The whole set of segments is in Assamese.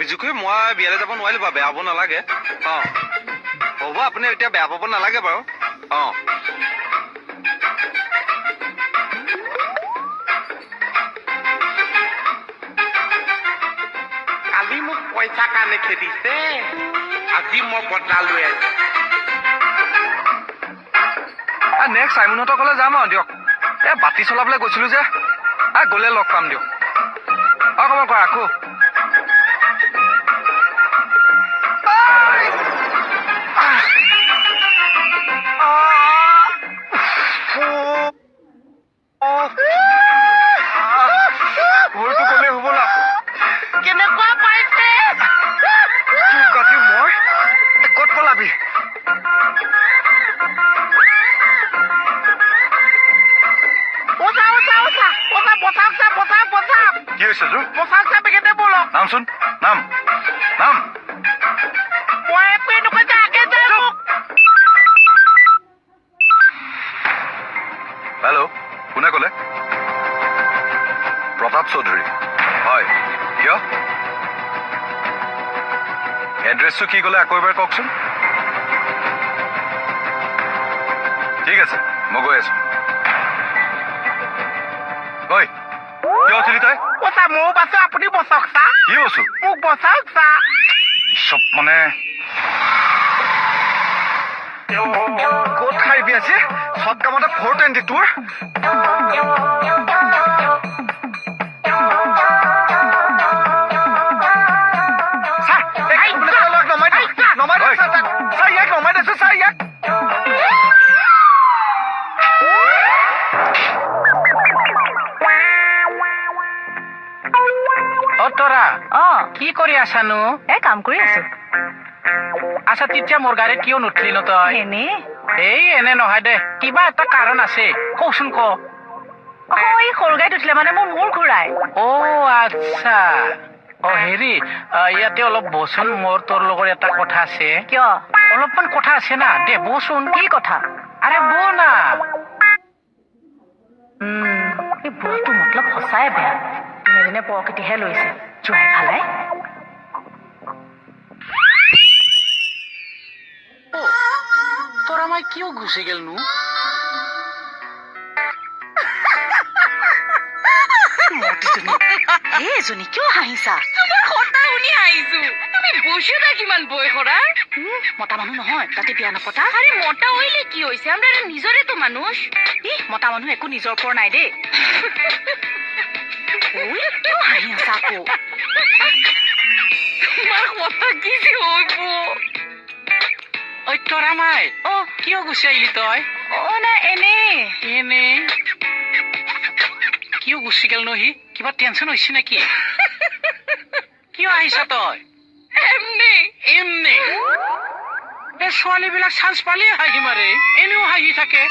বিজুখুই মই বিয়ালৈ যাব নোৱাৰিলো বাৰু, বেয়া হ'ব নালাগে। হ'ব আপুনি এতিয়া বেয়া পাব নালাগে বাৰু। কালি মোক পইচা কাৰণে খেদিছে, আজি মই বদলা লৈ আছো। নেক্সট চাইমুনহঁতৰ ঘৰলৈ যাম আৰু দিয়ক। বাতি চলাবলৈ গৈছিলো যে, গ'লে লগ পাম দিয়ক। খবৰ কৰা ৰাখো। ভৰিটো গ'লে হ'ব না। কেনেকুৱা পাইছে? মই ক'ত পলাবি? কি হৈছে তোৰ? নামচোন, নাম নাম। হেল্ল', কোনে ক'লে? প্ৰতাপ চৌধুৰী। হয়, কিয়? এড্ৰেছটো কি ক'লে আকৌ এবাৰ কওকচোন। ঠিক আছে, মই গৈ আছো। ঐ, কিয় উঠিলি তই? ময়ো বাছো, আপুনি বচক চা। কি বস্তু? মোক বচাওক চা। চব মানে ক'ত খাইবি আজি? চব কামতে 420 তোৰ। কি কৰি আছানো? কাম কৰি আছো। আচ্ছা, তেতিয়া মোৰ গাড়ীত কিয় নুঠলি ন তই? এনে নহয় দে, কিবা এটা কাৰণ আছে, কচোন ক। এই সৰু গাড়ীত উঠিলে মানে মোৰ মূৰ ঘূৰাই। আচ্ছা। হেৰি, ইয়াতে অলপ বচোন, মোৰ তোৰ লগত এটা কথা আছে। কিয়? অলপমান কথা আছে না, দে বচোন। কি কথা? আৰে বৌ না। এই বুঢ়াটো মতলব সঁচাই বেয়া, দিনে দিনে প্ৰকৃতিহে লৈছে। জোৱাই ফালে তোৰা মাই কিয় গুছি গেল নু? এজনী কিয় হাঁহিছা? তোমাৰ কথা শুনি হাঁহিছো। তুমি বসে না কিমান বয় কৰা? মতা মানুহ নহয়, তাতে বিয়া নপতা। আরে মোটা হইলে কি হয়েছে? আমরা নিজরে তো মানুষ। মতা মানুহ একো নিজৰ পৰ নাই দেই। কিয় হাঁহি আছা আকৌ? তোমার কথা কি যে হইব? তোরা মাই কিয় গুছি আহিলি তই? না এনে কিয় গুছি গেল নহি? কিবা টেনচন হৈছে নেকি? কিয় আহিছা তই? এমনি এমনি ছোৱালী বিলাক চান্স পালে হাঁহি মাৰে, এনেও হাঁহি থাকে।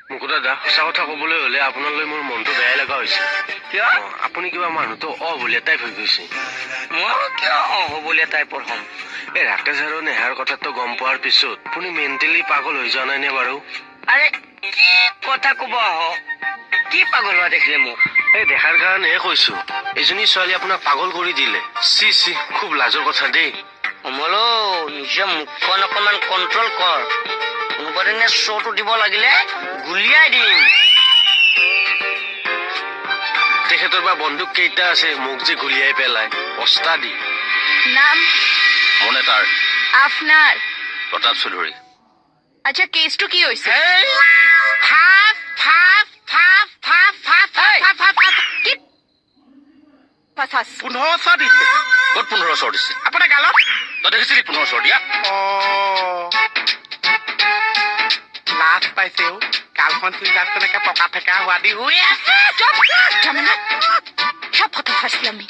মোক দাদা, সঁচা কথা কবলৈ হলে আপোনালৈ মোৰ মনটো বেয়া লগা হৈছে। কিয়? আপুনি কিবা মানুহটো অবলীয়া টাইপ হৈ গৈছে। মই কিয় অবলীয়া টাইপৰ হ'ম? এই ৰাকেশ আৰু নেহাৰ কথাটো গম পোৱাৰ পিছত আপুনি মেণ্টেলি পাগল হৈ যোৱা নাই নে বাৰু? আৰে কি কথা কব আহ? কি পাগল হোৱা দেখিলে মোক? এই দেখাৰ কাৰণেহে কৈছো। এজনী ছোৱালী আপোনাক পাগল কৰি দিলে। চি চি, খুব লাজৰ কথা দেই। অমলো, নিজৰ মুখখন অকণমান কণ্ট্ৰল কৰ। কোনোবাদিনে শ্ব'টো দিব লাগিলে গুলিয়াই দিম। তেখেতৰ বা বন্দুক কেইটা আছে মোক যে গুলিয়াই পেলাই অস্তা দি। নাম মনে তাৰ আপনাৰ? প্ৰতাপ চৌধুৰী। আচ্ছা, কেসটো কি হয়েছে? কি? 1500 দিছে। ক'ত 1500 দিছে? আপোনাৰ গালত তই দেখিছিলি 1500 দিয়া? লাজ পাইছেও। গালখন চুইটাৰ তেনেকে পকা ফেকা হোৱা দি হৈ আছে। সব কথা ফাঁসলাম আমি।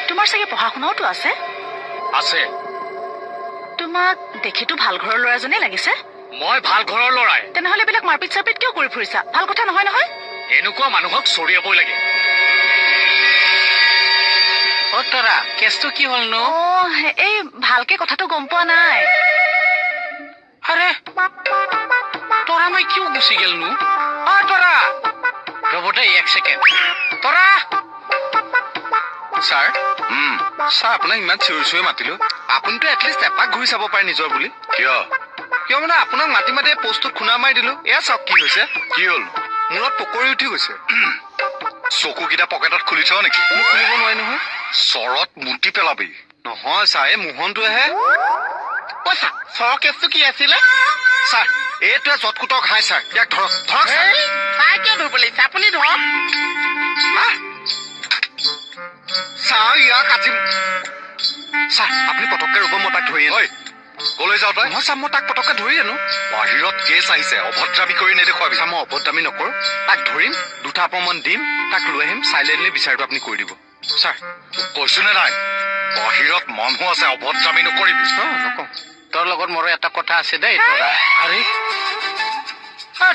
তোমাৰ চাগে পঢ়া শুনাওতো আছে? আছে। তোমাক দেখিতো ভাল ঘৰৰ ল'ৰাজনে লাগিছে। মই ভাল ঘৰৰ ল'ৰাই। তেনেহলে এইবিলাক মাৰপিট চাৰপিট কিয় কৰি ফুৰিছা? ভাল কথা নহয় নহয়। এনেকুৱা মানুহক চৰিয়াবই লাগে। তৰা কেছটো কি হ'ল নো? এই ভালকে কথাটো গম পোৱা নাই। আৰে তৰা মই কিয় গুচি গেল নো? তৰা ৰ'ব দেই 1 ছেকেণ্ড তৰা ছাৰ ছাৰ আপোনাক ইমান চিঞৰি মাতিলো আপুনিতো এটলিষ্ট এপাক ঘূৰি চাব পাৰে নিজৰ বুলি কিয় কিয় মানে আপোনাক মাতি মাতি পোষ্টটোত খুন্দা মাৰি দিলো এয়া চাওক কি হৈছে কি হ'ল মূৰত পকৰি উঠি গৈছে চকুকেইটা পকেটত খুলি থওঁ নেকি মোক খুলিব নোৱাৰি নহয় চৰত মুতি পেলাবি নহয় ছাৰ এই মোহনটোৱেহে কৈছা চৰ কেছটো কি আছিলে ছাৰ এইটোৱে জটকুটক হাই ছাৰ ইয়াক ধৰক ধৰক ছাৰ চাই কিয় ধৰিব লাগিছে আপুনি ধৰক ছাৰ ইয়াক আজি ছাৰ আপুনি পটককে ৰ'ব মই তাক ধৰি আনো কলৈ যাওঁ তই নহয় ছাৰ মই তাক পটককে ধৰি আনো বাহিৰত কেছ আহিছে অভদ্ৰামী কৰি নেদেখুৱাবি ছাৰ মই অভদ্ৰামী নকৰোঁ তাক ধৰিম দুটা অপমান দিম তাক লৈ আহিম চাইলেণ্টলি বিচাৰটো আপুনি কৰি দিব ছাৰ কৈছো নে নাই বাহিৰত মানুহ আছে অভদ্ৰামী নকৰিবি নকওঁ তোৰ লগত মোৰ এটা কথা আছে দেই তৰা আৰে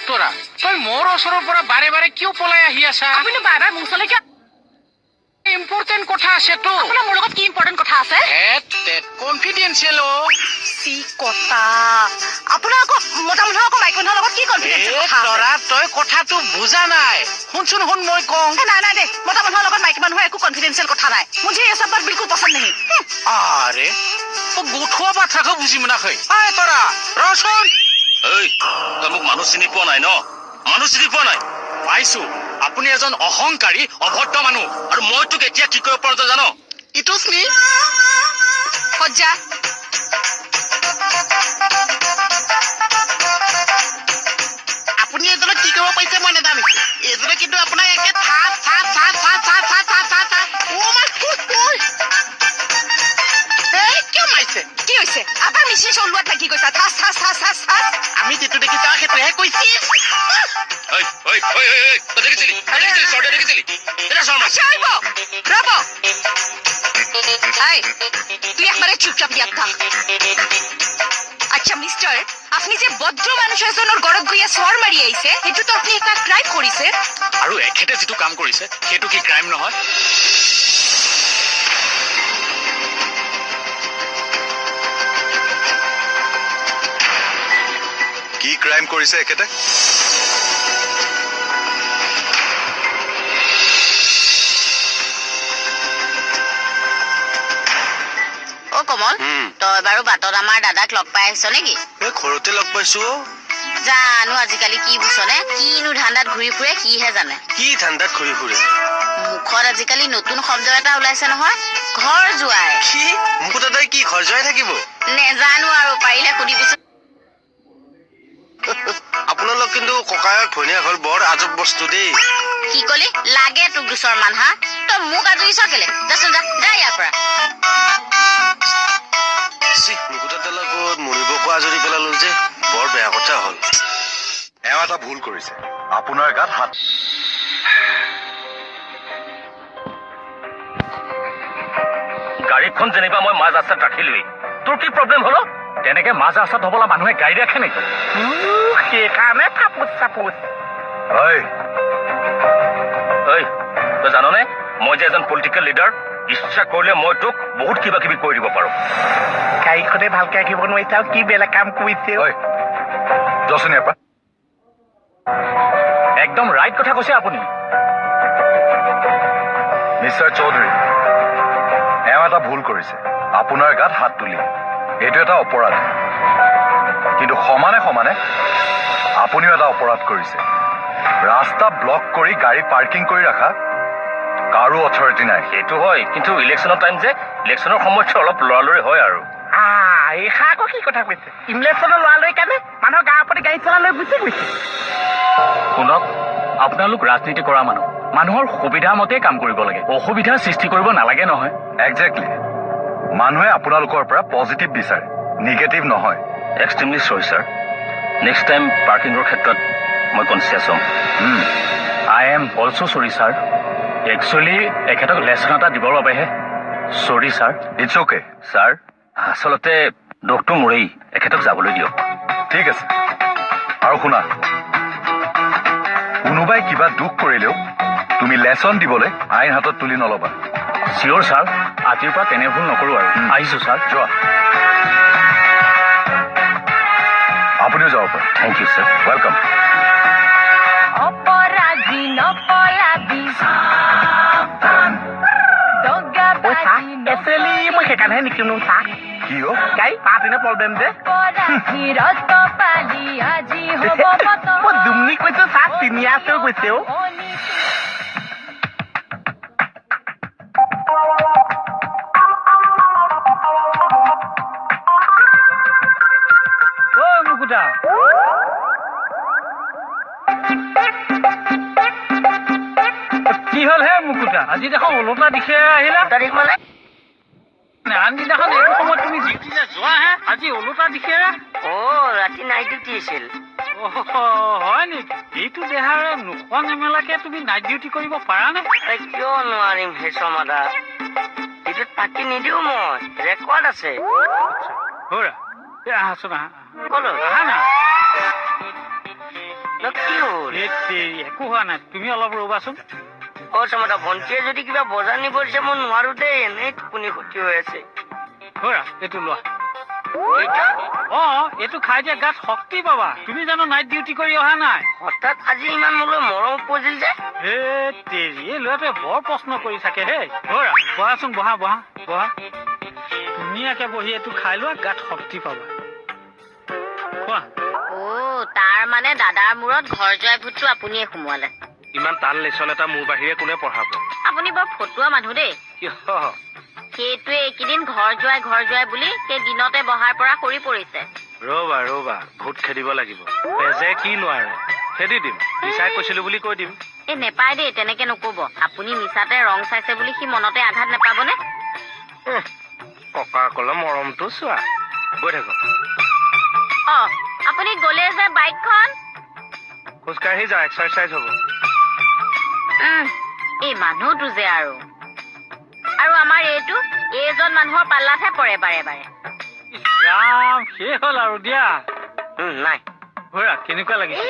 তৰা তই মোৰ ওচৰৰ পৰা বাৰে বাৰে কিয় পলাই আহি আছা আপুনি বাৰে বাৰে মোৰ ওচৰলৈ কিয় ইম্পৰ্টেণ্ট কথা আছেতো আপোনাৰ মোৰ লগত কি ইম্পৰ্টেণ্ট কথা আছে কনফিডেন্সিয়েল চি কথা আপোনাৰ আকৌ মতা মানুহৰ আকৌ মাইকী মানুহৰ লগত কি কনফিডেন্সিয়েল কথা আছে তৰা তই কথাটো বুজা নাই শুনচোন শুন মই কওঁ নাই নাই দেই মতা মানুহৰ লগত মাইকী মানুহৰ একো কনফিডেন্সিয়েল কথা নাই মুझे ये सब बात बिल्कुल पसंद नहीं আরে ও গুঠোৱা কথাকে বুজি মোনাখৈ আই তৰা ৰচোন এই তই মোক মানুহ চিনি পোৱা নাই ন মানুহ চিনি পোৱা নাই পাইছো আপুনি এজন অহংকাৰী অভদ্ৰ মানুহ আৰু মই তোক এতিয়া কি কৰিব পাৰো তই জান ইটো স্মি সজ্জা আপুনি এজনক কি কৰিব পাৰিছে মই নাজানিছো এজনে কিন্তু আপোনাক একে থাপ থাপ থাপ থাপ থাপ থাপ থাপ থাপ থাপ অ' মাই গড এই কিয় মাৰিছে কি হৈছে আবাৰ মিচিন চলোৱাত লাগি গৈছা থাচ থাচ থাচ থাচ থাচ আমি যিটো দেখিছো সেইটোহে কৈছি তই দেখিছিলি চৰ্টে দেখিছিলি এটা চৰ আচ্ছা আহিব ৰ'ব এই তুই একবাৰে চুপচাপ ইয়াত থাক আচ্ছা মিষ্টাৰ আপুনি যে ভদ্ৰ মানুহ এজনৰ ঘৰত গৈ চৰ মাৰি আহিছে সেইটোতো আপুনি এটা ক্ৰাইম কৰিছে আৰু এখেতে যিটো কাম কৰিছে সেইটো কি ক্ৰাইম নহয় কি ক্ৰাইম কৰিছে এখেতে অ কমল তই বাৰু বাটত আমাৰ দাদাক লগ পাই আহিছ নেকি এই ঘৰতে লগ পাইছো জানো আজিকালি কি বুজনে কিনো ধান্দাত ঘূৰি ফুৰে সিহে জানে কি ঠাণ্ডাত ঘূৰি ফুৰে মুখত আজিকালি নতুন শব্দ এটা ওলাইছে নহয় ঘৰ জোৱাই কি মোক দাদাই কি ঘৰ যোৱাই থাকিব নেজানো আৰু পাৰিলে সুধিবিচোন আপোনালোক কিন্তু ককায়ক ভনীয়েক হ'ল বৰ আজব বস্তু দেই কি কলি লাগে তোক দুচৰমান হা তই মোক আজৰিছ কেলে যাচোন যা যা ইয়াৰ পৰা মুকুতাৰ লগত মৰিব পৰা আজৰি পেলালো যে বৰ বেয়া কথা হ'ল এওঁ এটা ভুল কৰিছে আপোনাৰ গাত হাত গাড়ীখন যেনিবা মই মাজ ৰাস্তাত ৰাখিলোৱেই তোৰ কি প্ৰব্লেম হলো তেনেকে মাজ ৰাস্তাত হবলা মানুহে গাড়ী ৰাখে নেকি সেইকাৰণে থাপুচ চাপুচ ঐ ঐ তই জাননে মই যে এজন পলিটিকেল লিডাৰ ইচ্ছা কৰিলে মই তোক বহুত কিবা কিবি কৰি দিব পাৰো গাড়ীখনে ভালকে ৰাখিব নোৱাৰিছে আৰু কি বেলেগ কাম কৰিছে যচোন ইয়াৰ পৰা একদম ৰাইট কথা কৈছে আপুনি মিষ্টাৰ চৌধুৰী এওঁ এটা ভুল কৰিছে আপোনাৰ গাত হাত তুলি এইটো এটা অপৰাধ কিন্তু সমানে সমানে আপুনিও এটা অপৰাধ কৰিছে ৰাস্তা ব্লক কৰি গাড়ী পাৰ্কিং কৰি ৰাখা কাৰো অথৰিটি নাই সেইটো হয় কিন্তু ইলেকশ্যনৰ টাইম যে ইলেকশ্যনৰ সময়ত অলপ লৰালৰি হয় আৰু এইষা আকৌ কি কথা কৈছে ইলেকশ্যনৰ লৰালৰি কাৰণে মানুহৰ গাঁৱৰ প্ৰতি গাড়ী চলালৈ গুচি গৈছে শুনক আপোনালোক ৰাজনীতি কৰা মানুহ মানুহৰ সুবিধা মতে কাম কৰিব লাগে অসুবিধাৰ সৃষ্টি কৰিব নালাগে নহয় একজেক্টলি মানুহে আপোনালোকৰ পৰা পজিটিভ বিচাৰে নিগেটিভ নহয় এক্সট্ৰিমলি চৰি ছাৰ নেক্সট টাইম পাৰ্কিঙৰ ক্ষেত্ৰত মই কনচিয়াছ হ'ম আই এম অলছ' চৰি ছাৰ একচুৱেলি এখেতক লেচন এটা দিবৰ বাবেহে চৰি ছাৰ ইটছ অ'কে ছাৰ আচলতে দোষটো মোৰেই এখেতক যাবলৈ দিয়ক ঠিক আছে আৰু শুনা কোনোবাই কিবা দুখ কৰিলেও তুমি লেচন দিবলৈ আইন হাতত তুলি নল'বা চিয়'ৰ ছাৰ আজিৰ পৰা তেনে ভুল নকৰোঁ আৰু আহিছোঁ ছাৰ যোৱা আপুনিও যাব পাৰে থেংক ইউ ছাৰ ৱেলকাম অপৰাধী এচেলি মই সেইকাৰণেহে নিকিনো চাহ কি অ' গাই পাতিনে প্ৰব্লেম যে মই দুমনি কৈছো চাহ তিনি আছেও কৈছে অ' মুকুতা কি হ'ল হে মুকুতা আজি দেখোন ওলোটা দিশে আহিলা আনদিনাখন এইটো সময়ত তুমি ডিউটিলৈ যোৱা হে আজি ওলোটা দিশে ৰাতি নাইট ডিউটি আছিল হয় নেকি এইটো দেহাৰে নোখোৱা নেমেলাকে তুমি নাইট ডিউটি কৰিব পাৰা নে কিয় নোৱাৰিম হে শৰ্মাদা এইটোত পাতি নিদিওঁ মই ৰেকৰ্ড আছে আহাচোন কলো আহা না কি হ'ল একো হোৱা নাই তুমি অলপ ৰবাচোন শৰ্মাদা ভণ্টিয়ে যদি কিবা বজাৰ নিব দিছে মই নোৱাৰো দেই এনেই টোপনি ক্ষতি হৈ আছে এইটো লোৱা এইটো খাই দিয়া গাত শক্তি পাবা তুমি জানো নাইট ডিউটি কৰি অহা নাই হঠাৎ আজি ইমান মোলৈ মৰম উপজিল যে এই ল'ৰাটোৱে বৰ প্ৰশ্ন কৰি থাকে হে বহাচোন বহা ধুনীয়াকে বহি এইটো খাই লোৱা গাত শক্তি পাবা কোৱা তাৰ মানে দাদাৰ মূৰত ঘৰ যোৱাই ভূতটো আপুনিয়ে সোমোৱালে ইমান টান লেচন এটা মোৰ বাহিৰে কোনে পঢ়াব আপুনি বৰ ফটুৱা মানুহ দেই সেইটোৱে এইকেইদিন ঘৰ যোৱাই বুলি সেই দিনতে বহাৰ পৰা কৰি পৰিছে ৰবা ভূত খেদিব লাগিব বেজে কি নোৱাৰে খেদি দিম মিছাই কৈছিলো বুলি কৈ দিম এই নেপায় দেই তেনেকে নকব আপুনি মিছাতে ৰং চাইছে বুলি সি মনতে আঘাত নেপাবনে ককা কলৰ মৰমটো চোৱা গৈ থাকক আপুনি গলে যে বাইকখন খোজকাঢ়ি যা এক্সাৰচাইজ হ'ব এই মানুহটো যে আৰু আমাৰ এইজন মানুহৰ পাল্লাতহে পৰে বাৰে বাৰে ৰাম শেষ হ'ল আৰু দিয়া নাই কেনেকুৱা লাগিছে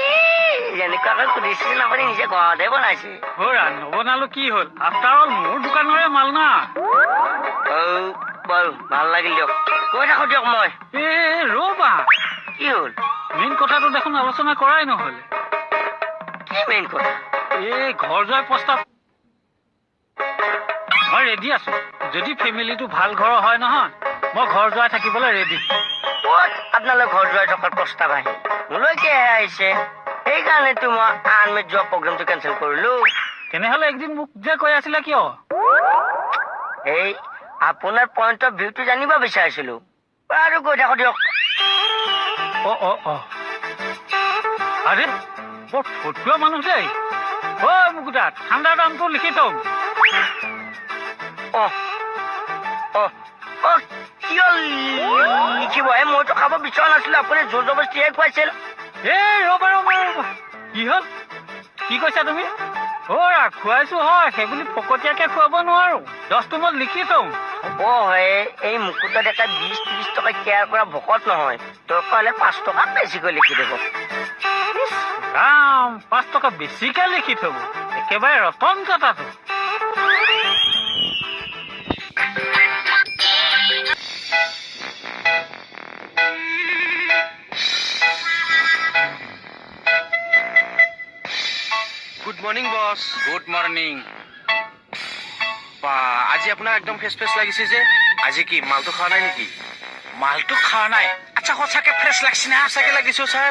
যেনেকুৱাকৈ সুধিছিল আপুনি নিজে ঘৰতে বনাইছে নবনালো কি হ'ল আফটাৰ অল মোৰ দোকানৰে মাল না বাৰু ভাল লাগিল দিয়ক কৈ থাকো দিয়ক মই ৰবা কি হ'ল মেইন কথাটো দেখোন আলোচনা কৰাই নহলে কি মেইন কথা এই ঘৰ যোৱাৰ প্ৰস্তাৱ মই ৰেডি আছো যদি ফেমিলিটো ভাল ঘৰৰ হয় নহয় মই ঘৰ যোৱাই থাকিবলৈ ৰেডি ক'ত আপোনালৈ ঘৰ যোৱাই থকাৰ প্ৰস্তাৱ আহিল মোলৈকেহে আহিছে সেইকাৰণেতো মই আনমেট যোৱা প্ৰগ্ৰেমটো কেঞ্চেল কৰিলো তেনেহলে একদিন মোক যে কৈ আছিলে কিয় এই আপোনাৰ পইণ্ট অফ ভিউটো জানিব বিচাৰিছিলো আৰু গৈ থাকো দিয়ক আৰে বৰ ফটুৱা মানুহ দেই মুকুতা ঠাণ্ডাৰ দামটো লিখি থম কিয় লিখিব মইতো খাব বিচৰা নাছিলো আপুনি জোৰ জবস্তিহে খুৱাইছিল ৰবা কি হ'ল কি কৈছা তুমি খুৱাইছো হয় সেইবুলি ফকতীয়াকে খুৱাব নোৱাৰো 10টো মই লিখি থম হ'ব এই মুকুতা ডেকা 20-30 টকা কেয়াৰ কৰা ভকত নহয় দৰকাৰ হলে 5 টকা বেছিকৈ লিখি দিব ৰাম 5 টকা বেছিকে লিখি থব একেবাৰে ৰতন টাটাটো গুড মৰ্ণিং বছ গুড মৰ্ণিং আজি আপোনাৰ একদম ফ্ৰেছ লাগিছে যে আজি কি মালটো খোৱা নাই নেকি মালটো খোৱা নাই আচ্ছা সঁচাকে ফ্ৰেছ লাগছে না সঁচাকে লাগিছে ছাৰ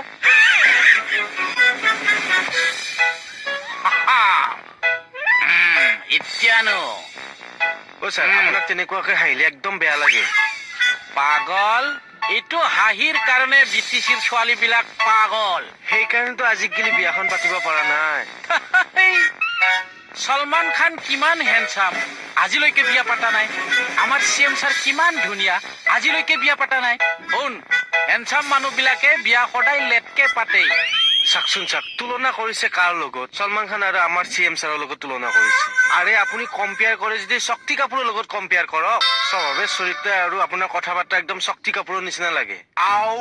এতিয়ানো ছাৰ আপোনাক তেনেকুৱাকে হাঁহিলে একদম বেয়া লাগে পাগল এইটো হাঁহিৰ কাৰণে ব্ৰিটিছৰ ছোৱালীবিলাক পাগল সেইকাৰণেতো আজিকালি বিয়াখন পাতিব পৰা নাই সলমান খান কিমান হেণ্ডচাম আজিলৈকে বিয়া পাতা নাই আমাৰ CM ছাৰ কিমান ধুনীয়া আজিলৈকে বিয়া পাতা নাই শুন হেণ্ডচাম মানুহবিলাকে বিয়া সদায় লেটকে পাতে চাকচোন চাক তুলনা কৰিছে কাৰ লগত সলমান খান আৰু আমাৰ CM ছাৰৰ লগত তুলনা কৰিছে আৰে আপুনি কম্পেয়াৰ কৰে যদি শক্তি কাপুৰৰ লগত কম্পেয়াৰ কৰক স্বভাৱে চৰিত্ৰ আৰু আপোনাৰ কথা বাৰ্তা একদম শক্তি কাপুৰৰ নিচিনা লাগে আও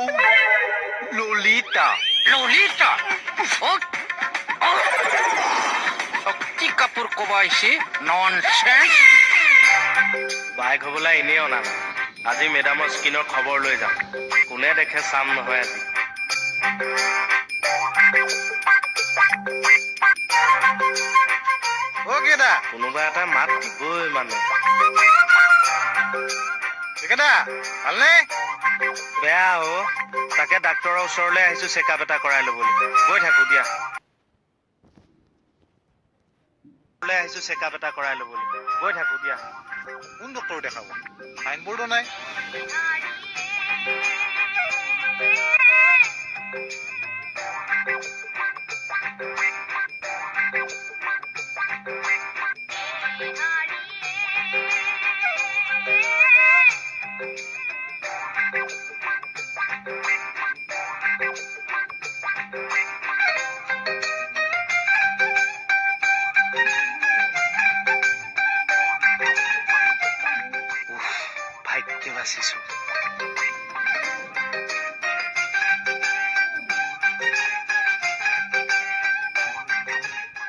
ললিতা শক্তি কাপুৰ কব আহিছে ননচেন্স বাইক হবলৈ এনেই অনা নাই আজি মেডামৰ স্কিনৰ খবৰ লৈ যাম কোনে দেখে চাম নহয় আজি কেইটা কোনোবা এটা মাত দিবই মানে কেইটা ভালনে বেয়া তাকে ডাক্তৰৰ ওচৰলৈ আহিছো চেকআপ এটা কৰাই ল'বলৈ গৈ থাকো দিয়া আহিছো চেকআপ এটা কৰাই ল'বলৈ গৈ থাকো দিয়া কোন ডক্টৰ দেখাব চাইন বৰ্ডো নাই ভাগ্যে বাচিছো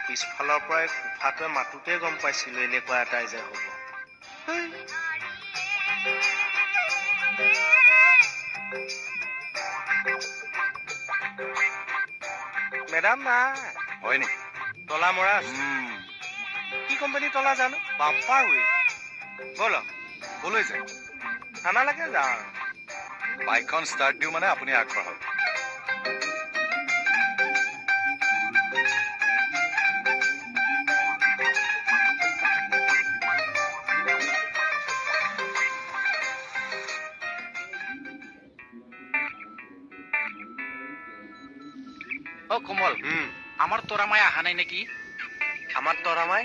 পিছফালৰ পৰাই কোফাটোৱে মাতোতে গম পাইছিলো এনেকুৱা এটাই যে হ'ব মেডাম নাই হয় নেকি তলা মৰা আছে কি কোম্পানী তলা জানো বাম্পাৰ ৱে বল কলৈ যায় থানালৈকে যাওঁ বাইকখন ষ্টাৰ্ট দিওঁ মানে আপুনি আগবাঢ়ক অ কোমল আমাৰ তৰামাই অহা নাই নেকি আমাৰ তৰামাই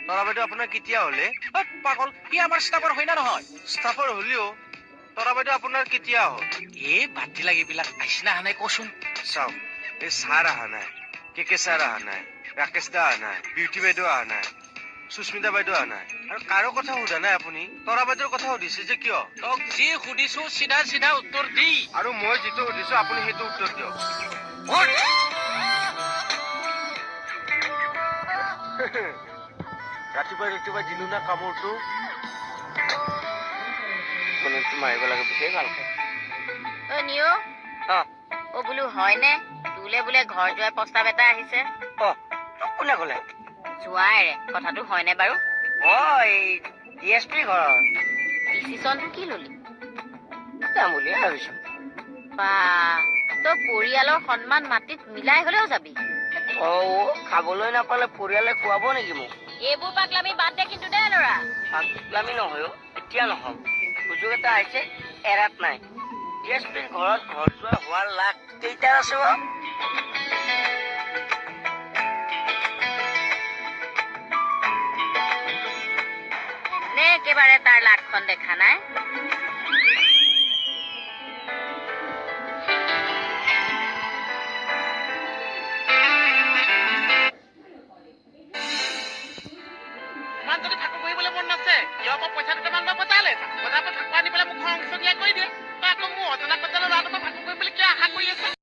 তৰা বাইদেউ আপোনাৰ কেতিয়া হলে অ, পাগল সি আমাৰ ষ্টাফৰ হয় না নহয় ষ্টাফৰ হলেও তৰা বাইদেউ আপোনাৰ কেতিয়া হ'ল এই বাতি লাগিবিলাক আহিছে না অহা নাই কচোন চাওক এই ছাৰ অহা নাই কে ছাৰ অহা নাই ৰাকেশ দা অহা নাই বিউটি বাইদেউ অহা নাই সুস্মিতা বাইদেউ অহা নাই আৰু কাৰো কথা সোধা নাই আপুনি তৰা বাইদেউৰ কথা সুধিছে যে কিয় তোক যি সুধিছো চিধা চিধা উত্তৰ দি আৰু মই যিটো সুধিছো আপুনি সেইটো উত্তৰ দিয়ক ৰাতিপুৱা দিলো না কামোৰটো মাৰিব লাগে বুলিয়ে ভাল পায় অ নিও অ বোলো হয়নে তোলে বোলে ঘৰ যোৱাৰ প্ৰস্তাৱ এটা আহিছে কোনে ক'লে যোৱাইৰে কথাটো হয়নে বাৰু এই DSP ঘৰৰ ডিচিশ্যনটো কি ললি যাম বুলিয়ে ভাবিছো বা তই পৰিয়ালৰ সন্মান মাটিত মিলাই হলেও যাবি খাবলৈ নাপালে পৰিয়ালে খুৱাব নেকি মোক এইবোৰ পাগলামি বাদ দে কিন্তু দে ল'ৰা পাগলামি নহয় এতিয়া নহ'ব সুযোগ এটা আহিছে এৰাত নাই DSPৰ ঘৰত ঘৰ যোৱা হোৱাৰ লাখ কেইটা আছে নে একেবাৰে তাৰ লাখখন দেখা নাই ইমান যদি ঠাকুৰ কৰিবলৈ মন নাছে ইয়াৰ পৰা পইচা দুটামান মই বজালে বজাৰ পৰা ঠাকুৰ আনি পেলাই মোক খং চঙীয়া কৰি দিয়ে তই আকৌ মোৰ অজনা পইচালৈ ল'ৰাটোৰ পৰা ঠাকুৰ কৰিবলৈ কিয় আশা কৰি আছে